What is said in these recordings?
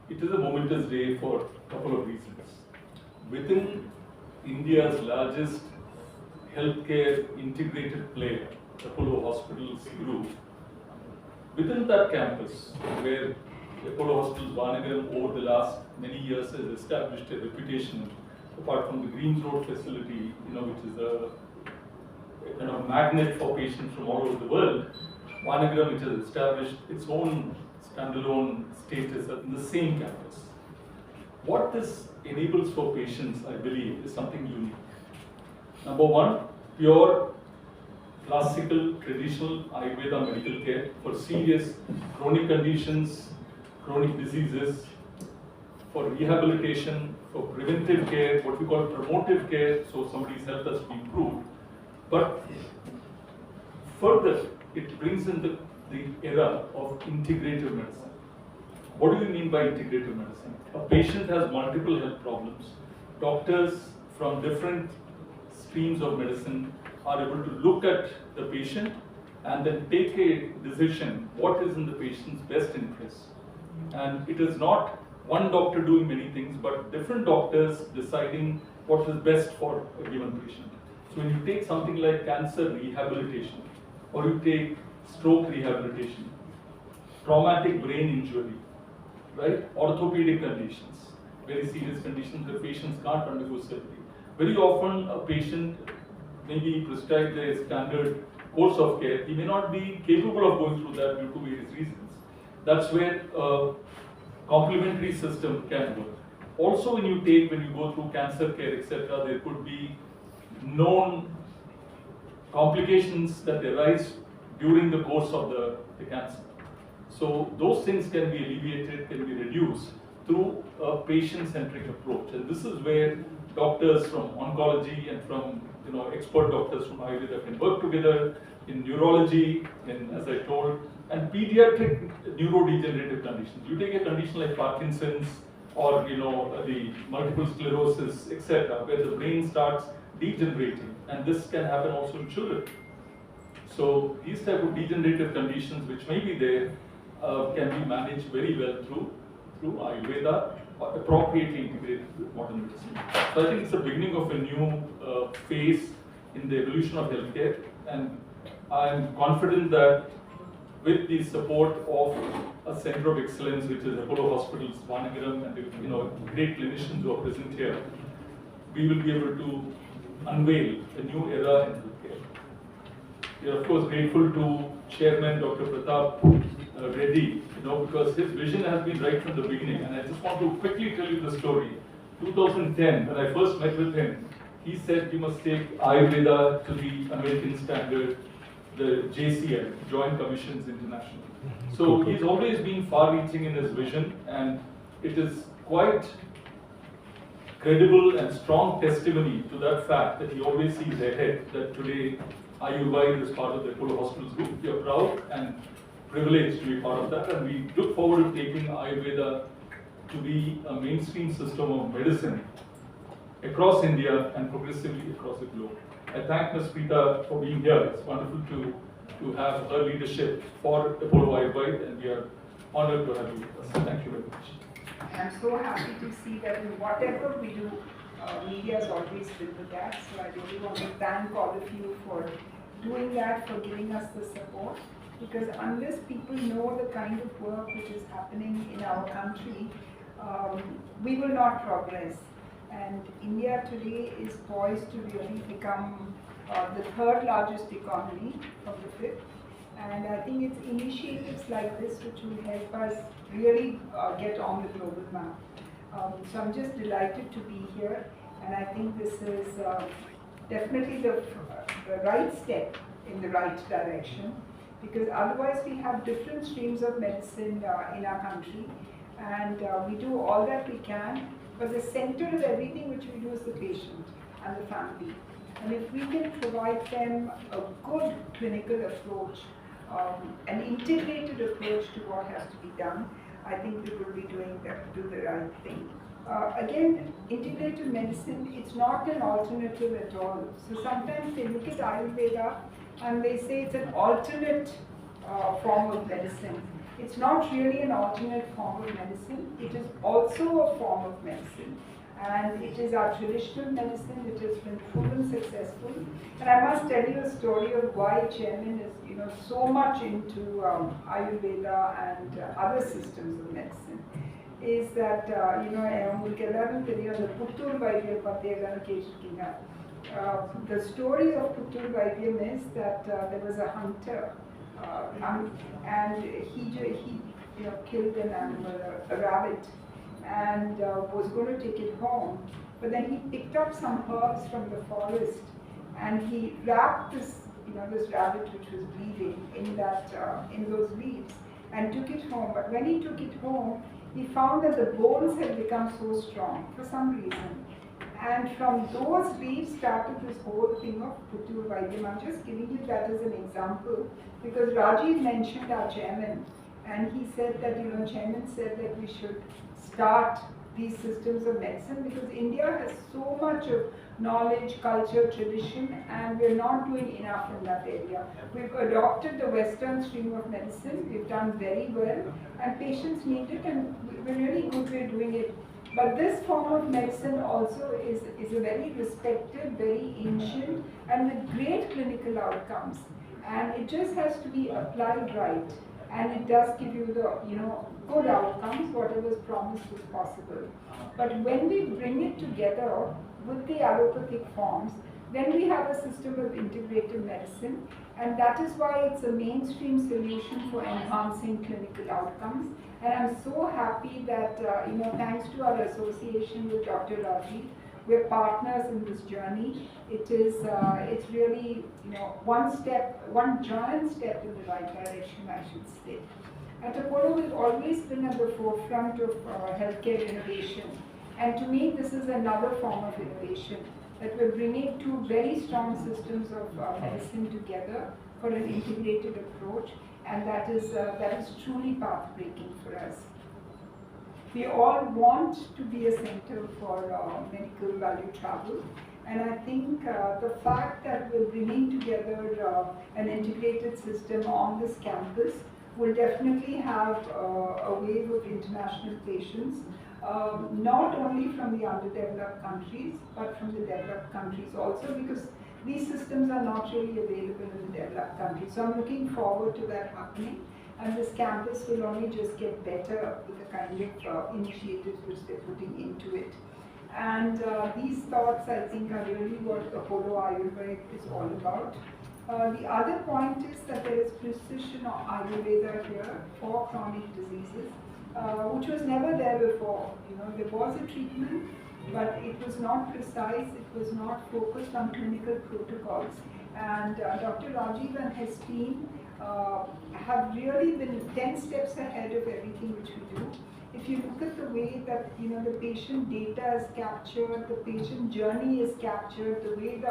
It is a momentous day for a couple of reasons. Within India's largest healthcare integrated player, Apollo Hospitals Group, within that campus, where Apollo Hospitals Vanagaram over the last many years has established a reputation, apart from the Green Road facility, which is a kind of magnet for patients from all over the world, Vanagaram, which has established its own standalone status in the same campus. What this enables for patients, I believe, is something unique. Number one, pure classical, traditional Ayurveda medical care for serious chronic conditions, chronic diseases, for rehabilitation, for preventive care, what we call promotive care, so somebody's health has to be improved. But further, it brings in the era of integrative medicine. What do you mean by integrative medicine? A patient has multiple health problems. Doctors from different streams of medicine are able to look at the patient and then take a decision what is in the patient's best interest. And it is not one doctor doing many things, but different doctors deciding what is best for a given patient. So when you take something like cancer rehabilitation, or you take stroke rehabilitation, traumatic brain injury, right? Orthopedic conditions, very serious conditions where patients can't undergo surgery. Very often a patient may be prescribed a standard course of care. He may not be capable of going through that due to various reasons. That's where a complementary system can work. Also when you go through cancer care, etc., there could be known complications that arise during the course of the cancer. So those things can be alleviated, can be reduced through a patient-centric approach. And this is where doctors from oncology and from expert doctors from Ayurveda can work together in neurology, as I told, and pediatric neurodegenerative conditions. You take a condition like Parkinson's or the multiple sclerosis, etc., where the brain starts degenerating, and this can happen also in children. So these type of degenerative conditions which may be there can be managed very well through Ayurveda, or appropriately integrated with modern medicine. So I think it's the beginning of a new phase in the evolution of healthcare, and I'm confident that with the support of a center of excellence, which is Apollo Hospitals Vanagaram, and great clinicians who are present here, we will be able to unveil a new era in healthcare. We are of course grateful to Chairman Dr. Pratap Reddy, because his vision has been right from the beginning. And I just want to quickly tell you the story. 2010, when I first met with him, he said we must take Ayurveda to the American standard, the JCI, Joint Commissions International. So he's always been far-reaching in his vision, and it is quite credible and strong testimony to that fact that he always sees ahead, that today Ayurveda is part of the Apollo Hospitals Group. We are proud and privileged to be part of that, and we look forward to taking Ayurveda to be a mainstream system of medicine across India and progressively across the globe. I thank Ms. Preeta for being here. It's wonderful to have her leadership for Apollo Ayurveda, and we are honored to have you with us. Thank you very much. I'm so happy to see that in whatever we do, media has always been with that. So I really want to thank all of you for doing that, for giving us the support. Because unless people know the kind of work which is happening in our country, we will not progress. And India today is poised to really become the third largest economy of the fifth. And I think it's initiatives like this which will help us really get on the global map. So I'm just delighted to be here, and I think this is definitely the right step in the right direction, because otherwise we have different streams of medicine in our country, and we do all that we can, but the center of everything which we do is the patient and the family. And if we can provide them a good clinical approach, an integrated approach to what has to be done, I think we will be do the right thing. Again, integrative medicine, it's not an alternative at all. So sometimes they look at Ayurveda and they say it's an alternate form of medicine. it's not really an alternate form of medicine, it is also a form of medicine. And it is our traditional medicine, it has been proven successful. And I must tell you a story of why Chairman is so much into Ayurveda and other systems of medicine. Is that, the Puttur Vaidya Patyagana Keshikina. The story of Puttur Vaidya is that there was a hunter and he killed an animal, a rabbit, and was going to take it home. But then he picked up some herbs from the forest and he wrapped this, this rabbit which was bleeding in those leaves and took it home. But when he took it home, he found that the bones had become so strong for some reason. And from those leaves started this whole thing of Puttur Vaidyam. I'm just giving you that as an example because Rajiv mentioned our chairman and he said that, chairman said that we should start these systems of medicine because India has so much of knowledge, culture, tradition, and we're not doing enough in that area. We've adopted the Western stream of medicine, we've done very well, and patients need it, and we're really good at doing it. But this form of medicine also is a very respected, very ancient, and with great clinical outcomes. And it just has to be applied right. And it does give you the, good outcomes, whatever is promised is possible. But when we bring it together with the allopathic forms, then we have a system of integrative medicine, and that is why it's a mainstream solution for enhancing clinical outcomes. And I'm so happy that, thanks to our association with Dr. Rajiv, we're partners in this journey. It is, it's really, one giant step in the right direction, I should say. At Apollo, we've always been at the forefront of healthcare innovation. And to me, this is another form of innovation, that we're bringing two very strong systems of medicine together for an integrated approach, and that is truly path-breaking for us. We all want to be a center for medical value travel, and I think the fact that we're bringing together an integrated system on this campus will definitely have a wave of international patients, not only from the underdeveloped countries, but from the developed countries also, because these systems are not really available in the developed countries. So I'm looking forward to that happening. And this campus will only just get better with the kind of initiatives which they're putting into it. And these thoughts, I think, are really what Apollo Ayurveda is all about. The other point is that there is precision Ayurveda here for chronic diseases, which was never there before. There was a treatment, but it was not precise, it was not focused on clinical protocols. And Dr. Rajiv and his team have really been 10 steps ahead of everything which we do. If you look at the way that the patient data is captured, the patient journey is captured, the way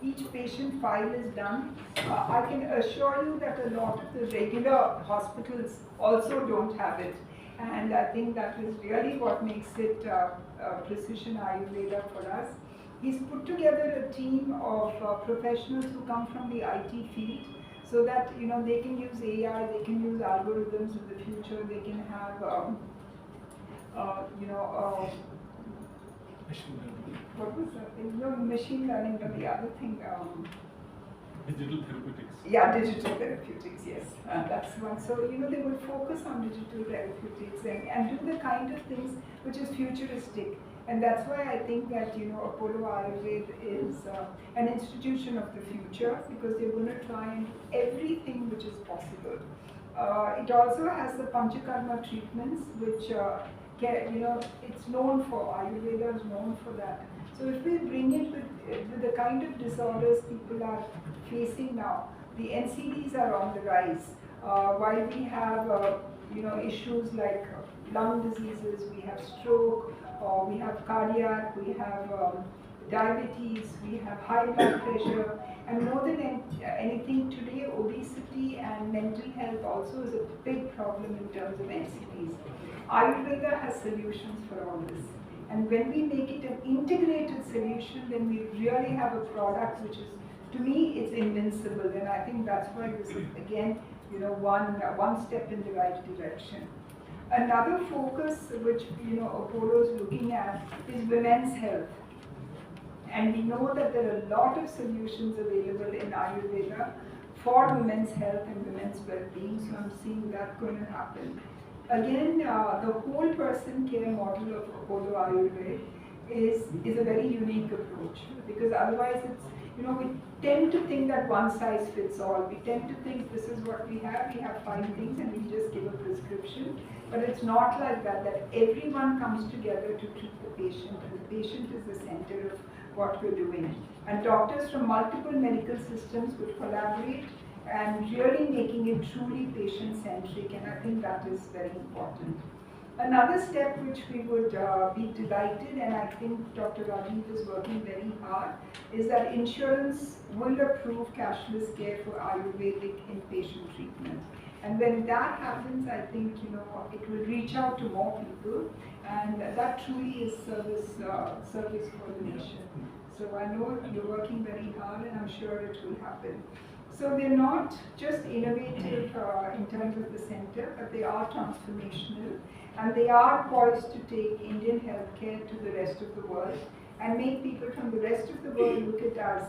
each patient file is done, I can assure you that a lot of the regular hospitals also don't have it. And I think that is really what makes it precision Ayurveda for us. He's put together a team of professionals who come from the IT field, so that they can use AI, they can use algorithms in the future, they can have Machine learning. what was that thing? No, machine learning, but the other thing. Digital therapeutics. Yeah, digital therapeutics, yes. That's one. So, they will focus on digital therapeutics and do the kind of things which is futuristic. And that's why I think that, Apollo Ayurveda is an institution of the future, because they're going to try and do everything which is possible. It also has the Panchakarma treatments, which, it's known for, Ayurveda is known for that. So if we bring it with the kind of disorders people are facing now, the NCDs are on the rise. While we have, issues like lung diseases, we have stroke, we have cardiac, we have diabetes, we have high blood pressure, and more than anything today, obesity and mental health also is a big problem in terms of NCDs. Ayurveda has solutions for all this. And when we make it an integrated solution, then we really have a product which is, to me, it's invincible. And I think that's why this is, again, one step in the right direction. Another focus which Apollo is looking at is women's health. And we know that there are a lot of solutions available in Ayurveda for women's health and women's well-being, so I'm seeing that going to happen. Again, the whole person care model of Apollo Ayurveda is a very unique approach, because otherwise it's, we tend to think that one size fits all. We tend to think this is what we have 5 things and we just give a prescription. But it's not like that, that everyone comes together to treat the patient, and the patient is the center of what we're doing. And doctors from multiple medical systems would collaborate and really making it truly patient-centric, and I think that is very important. Another step which we would be delighted, and I think Dr. Rajiv is working very hard, is that insurance will approve cashless care for Ayurvedic inpatient treatment. And when that happens, I think it will reach out to more people, and that truly is service for the nation. So I know you're working very hard, and I'm sure it will happen. So they're not just innovative in terms of the center, but they are transformational, and they are poised to take Indian healthcare to the rest of the world and make people from the rest of the world look at us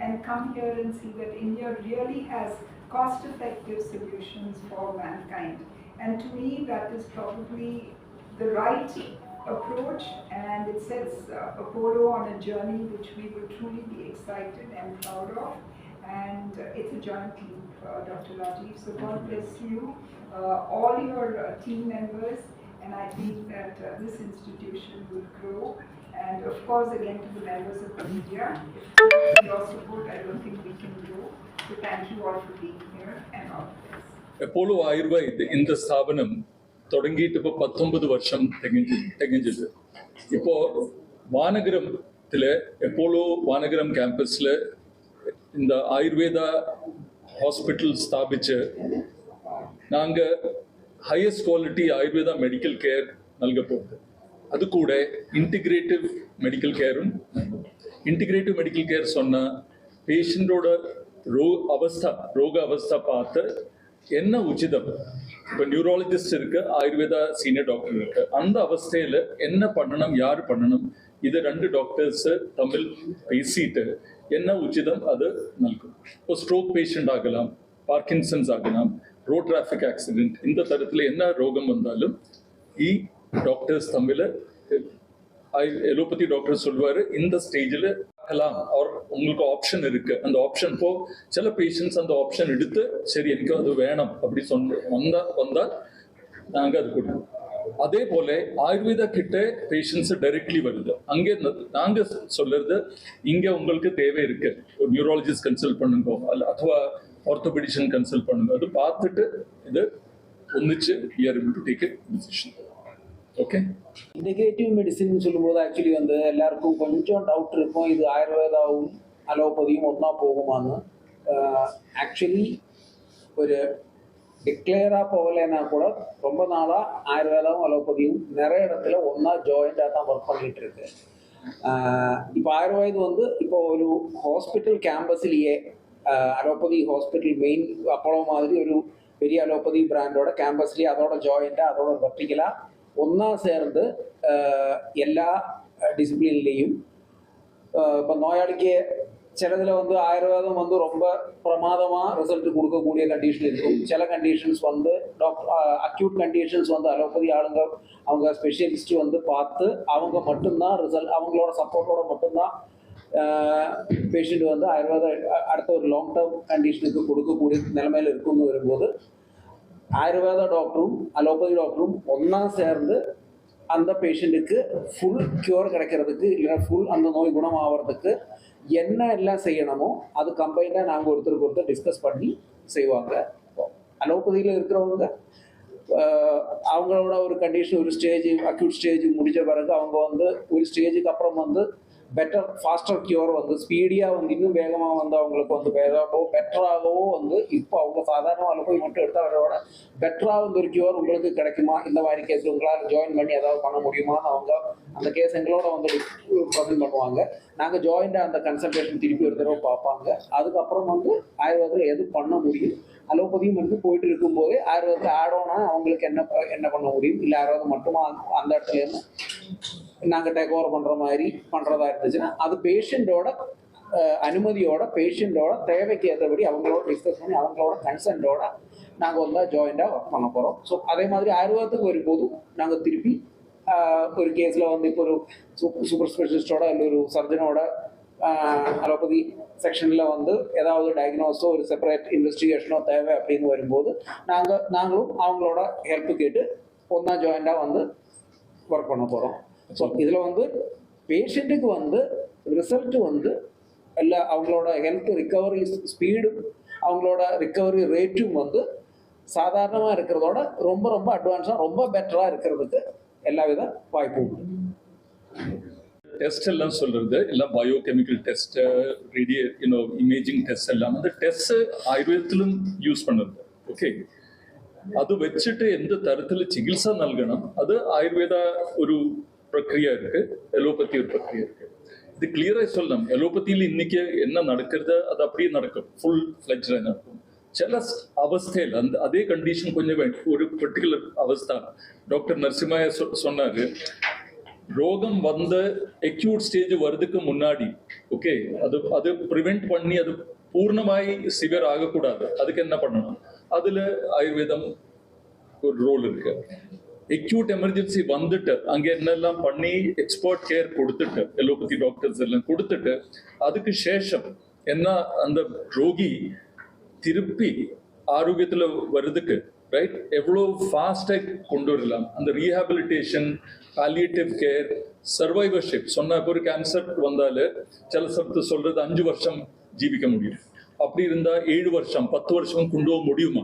and come here and see that India really has cost-effective solutions for mankind. And to me, that is probably the right approach, and it sets Apollo on a journey which we will truly be excited and proud of. And it's a joint team, Dr. Rajiv. So God bless you, all your team members, and I think that this institution will grow. And of course, again, to the members of the media, with your support, I don't think we can grow. So thank you all for being here, and all the best. Apollo Ayurvaid இந்த ஸ்தாபனம் தொடங்கிட்டு இப்போ 19 வருஷம் தெகிஞ்சது. இப்போ வானகரத்தில் Apollo Vanagaram கேம்பஸில் இந்த Ayurveda hospital ஸ்தாபிச்சு நாங்கள் highest quality Ayurveda medical care நல்க போகுது. அது கூட integrative medical கேரும். Integrative medical care சொன்னால் பேஷண்டோட ரோக அவஸ்தா பார்த்து என்ன உச்சிதம், இப்போ நியூராலஜிஸ்ட் இருக்கு, ஆயுர்வேதா சீனியர் டாக்டர் இருக்கு, அந்த அவஸ்தையில் என்ன பண்ணணும், யார் பண்ணணும், இது 2 டாக்டர்ஸ் தமிழ் பேசிட்டு என்ன உச்சிதம் அது நல்கும். இப்போ ஸ்ட்ரோக் பேஷண்ட் ஆகலாம், பார்க்கின்சன்ஸ் ஆகலாம், ரோட் டிராஃபிக் ஆக்சிடென்ட், இந்த தரத்தில் என்ன ரோகம் வந்தாலும் டாக்டர்ஸ் தமிழ் எலோபதி டாக்டர் சொல்வார், இந்த ஸ்டேஜில் ஆகலாம், உங்களுக்கு ஆப்ஷன் இருக்கு. அந்த ஆப்ஷன் இப்போ சில பேஷண்ட்ஸ் அந்த ஆப்ஷன் எடுத்து சரி எனக்கு அது வேணும் அப்படி வந்தால் நாங்கள் அது கொடுப்போம். அதே போல ஆயுர்வேதா கிட்ட பேஷண்ட்ஸ் டைரக்ட்லி வருது. அங்கே நாங்கள் சொல்றது, இங்கே உங்களுக்கு தேவை இருக்கு, ஒரு நியூராலஜிஸ்ட் கன்சல்ட் பண்ணுங்க அதுவா ஆர்த்தோபெடிஷன் கன்சல்ட் பண்ணுங்க, அது பார்த்துட்டு இது ஒன்றிச்சு we are able to take a decision. Okay. Integrative medicine சொல்லும்போது ஆக்சுவலி எல்லாருக்கும் கொஞ்சம் டவுட் இருக்கும், இது ஆயுர்வேதாவும் அலோபதியும் ஒன்றா போகுமான்னு. ஆக்சுவலி ஒரு டிக்ளேராக போகலைன்னா கூட ரொம்ப நாளாக ஆயுர்வேதாவும் அலோபதியும் நிறைய இடத்துல ஒன்றா ஜாயிண்டாக தான் ஒர்க் பண்ணிகிட்டு இருக்கு. இப்போ ஆயுர்வேதம் இப்போ ஒரு ஹாஸ்பிட்டல் கேம்பஸ்லேயே அலோபதி ஹாஸ்பிட்டல் மெயின் அப்போலோ மாதிரி ஒரு பெரிய அலோபதி பிராண்டோட கேம்பஸ்லேயே அதோட ஜாயிண்டாக அதோட வெர்டிகலாக ஒன்றா சேர்ந்து எல்லா டிசிப்ளின்லேயும் இப்போ நோயாளிக்கு சிலதில் ஆயுர்வேதம் ரொம்ப பிரமாதமாக ரிசல்ட் கொடுக்கக்கூடிய கண்டிஷன் இருக்கும். சில கண்டிஷன்ஸ் அக்யூட் கண்டிஷன்ஸ் அலோபதி ஆளுங்க அவங்க ஸ்பெஷலிஸ்ட் பார்த்து அவங்க மட்டும்தான் ரிசல்ட், அவங்களோட சப்போர்ட்டோட மட்டும்தான் பேஷண்ட் ஆயுர்வேதம் அடுத்த ஒரு லாங் டேர்ம் கண்டிஷனுக்கு கொடுக்கக்கூடிய நிலைமையில் இருக்குன்னு வரும்போது ஆயுர்வேதா டாக்டரும் அலோபதி டாக்டரும் ஒன்றா சேர்ந்து அந்த பேஷண்ட்டுக்கு ஃபுல் க்யூர் கிடைக்கிறதுக்கு இல்லைன்னா ஃபுல் அந்த நோய் குணமாகிறதுக்கு என்ன எல்லாம் செய்யணுமோ அது கம்பைனாக நாங்கள் ஒருத்தருக்கு ஒருத்தர் டிஸ்கஸ் பண்ணி செய்வாங்க. அலோபதியில் இருக்கிறவங்க அவங்களோட ஒரு கண்டிஷன் ஒரு ஸ்டேஜ் அக்யூட் ஸ்டேஜ் முடிஞ்ச பிறகு அவங்க ஒரு ஸ்டேஜுக்கு அப்புறம் பெட்டர் ஃபாஸ்டர் கியூர் வந்து ஸ்பீடியாக வந்து இன்னும் வேகமாக வந்து அவங்களுக்கு வந்து பெட்டராகவோ வந்து இப்போ அவங்க சாதாரண அலோபதி மட்டும் எடுத்தவரோட பெட்டராக வந்து ஒரு கியூர் உங்களுக்கு கிடைக்குமா, இந்த மாதிரி கேஸ் உங்களால் ஜாயின் பண்ணி ஏதாவது பண்ண முடியுமான்னு அவங்க அந்த கேஸ் எங்களோட வந்து ப்ரெசென்ட் பண்ணுவாங்க. நாங்கள் ஜாயிண்டாக அந்த கன்சல்டேஷன் திருப்பி ஒரு தடவை பார்ப்பாங்க. அதுக்கப்புறம் வந்து ஆயுர்வேதத்தில் எது பண்ண முடியும், அலோபதியும் வந்து போயிட்டு இருக்கும்போதே ஆயுர்வேதத்தில் ஆட் ஆனாக அவங்களுக்கு என்ன பண்ண முடியும், இல்லை ஆயுர்வேதம் மட்டுமா அந்த இடத்துலேருந்து நாங்கள் டேக் ஓவர் பண்ணுற மாதிரி பண்ணுறதா இருந்துச்சுன்னா அது பேஷண்ட்டோட அனுமதியோட பேஷண்ட்டோட தேவைக்கு ஏற்றபடி அவங்களோட டிஸ்கஸ் பண்ணி அவங்களோட கன்சென்ட்டோட நாங்கள் வந்து ஜாயிண்டாக ஒர்க் பண்ண போகிறோம். ஸோ அதே மாதிரி ஆயுர்வேதத்துக்கு வரும்போது நாங்கள் திருப்பி ஒரு கேஸில் வந்து இப்போ ஒரு சூப்பர் ஸ்பெஷலிஸ்டோட இல்லை ஒரு சர்ஜனோட அலோபதி செக்ஷனில் வந்து ஏதாவது டயக்னோஸோ ஒரு செப்பரேட் இன்வெஸ்டிகேஷனோ தேவை அப்படின்னு வரும்போது நாங்களும் அவங்களோட ஹெல்ப்பு கேட்டு ஒன்றா ஜாயிண்டாக வந்து ஒர்க் பண்ண போகிறோம். ஸோ இதில் வந்து பேஷண்ட்டுக்கு வந்து ரிசல்ட் வந்து இல்லை அவங்களோட ஹெல்த் ரிக்கவரி ஸ்பீடும் அவங்களோட ரிக்கவரி ரேட்டும் வந்து சாதாரணமாக இருக்கிறதோட ரொம்ப ரொம்ப அட்வான்ஸாக ரொம்ப பெட்டராக இருக்கிறதுக்கு எல்லா வித வாய்ப்பும். டெஸ்ட் எல்லாம் சொல்றது எல்லாம் பயோகெமிக்கல் டெஸ்ட், இமேஜிங் டெஸ்ட் எல்லாம் அந்த டெஸ்ட் ആയുർവേദത്തിലും യൂസ് பண்ணுறது. ஓகே, അത് വെച്ചിട്ട് എന്ത് തരത്തിൽ ചികിത്സ നൽകണം അത് ആയുർവേദ ഒരു പ്രക്രിയ இருக்கு, எலோபதி ஒரு பிரக்ரியா இருக்கு. இது கிளியரா சொல்லலாம். எலோபதியில் இன்னைக்கு என்ன நடக்கிறது அது அப்படியே நடக்கும், ஃபுல் ஃபிளெஜ்டா நடக்கும். சில அவஸ்தையில் அந்த அதே கண்டிஷன் கொஞ்சம் ஒரு பர்டிகுலர் அவஸ்தா டாக்டர் நரசிம்மாய சொன்னாரு, ரோகம் வந்த அக்யூட் ஸ்டேஜ் வர்றதுக்கு முன்னாடி ஓகே அது ப்ரிவென்ட் பண்ணி அது பூர்ணமாய் சிவியர் ஆகக்கூடாது, அதுக்கு என்ன பண்ணணும், அதுல ஆயுர்வேதம் ஒரு ரோல் இருக்கு. அக்யூட் எமர்ஜென்சி வந்துட்டு அங்க என்னெல்லாம் பண்ணி எக்ஸ்பர்ட் கேர் கொடுத்துட்டு எலோபதி டாக்டர்ஸ் எல்லாம் கொடுத்துட்டு அதுக்கு சேஷம் என்ன அந்த ரோகி திருப்பி ஆரோக்கியத்துல வர்றதுக்கு ரைட் எவ்வளோ ஃபாஸ்டாக கொண்டு வரலாம், அந்த ரீஹாபிலிட்டேஷன், பாலியேட்டிவ் கேர், சர்வைவர்ஷிப். சொன்னா இப்போ ஒரு கேன்சர் வந்தாலே சில சமயத்து சொல்றது 5 வருஷம் ஜீவிக்க முடியும், அப்படி இருந்தா 7 வருஷம் 10 வருஷம் கொண்டு போக முடியுமா,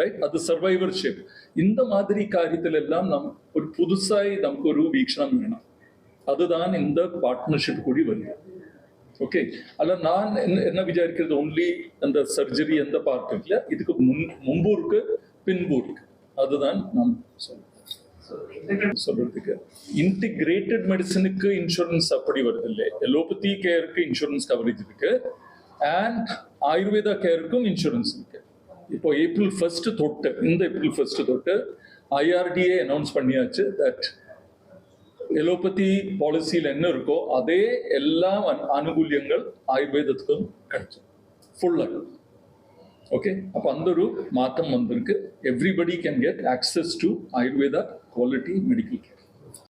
ரைட்? அது சர்வைவர்ஷிப். இந்த மாதிரி காரியத்தில் எல்லாம் ஒரு புதுசாய் நமக்கு ஒரு வீக்ஷணம் வேணும். அதுதான் இந்த பார்ட்னர்ஷிப் கூடி வருது. ஓகே, அல்ல நான் என்ன விசாரிக்கிறது ஒன்லி அந்த சர்ஜரி எந்த பார்ட் இல்லை, இதுக்கு முன்பு இருக்கு பின்பு இருக்கு, அதுதான் நாம் சொல்றதுக்கு. இன்டிகிரேட்டட் மெடிசனுக்கு இன்சூரன்ஸ் அப்படி வருது இல்லை, எலோபதி கேருக்கு இன்சூரன்ஸ் கவரேஜ் இருக்கு அண்ட் ஆயுர்வேதா கேருக்கும் இன்சூரன்ஸ் இருக்கு. இப்போ ஏப்ரல் 1 தொட்டு இந்த ஏப்ரல் 1 தொட்டு IRDA அனௌன்ஸ் பண்ணியாச்சு தட் எலோபதி பாலிசியில் என்ன இருக்கோ அதே எல்லா ஆனுகூல்யங்கள் ஆயுர்வேதத்துக்கும் கிடைச்சது ஃபுல்லாக. ஓகே, அப்போ அந்த ஒரு மாற்றம் வந்திருக்கு. Everybody can get access to Ayurveda quality medical care.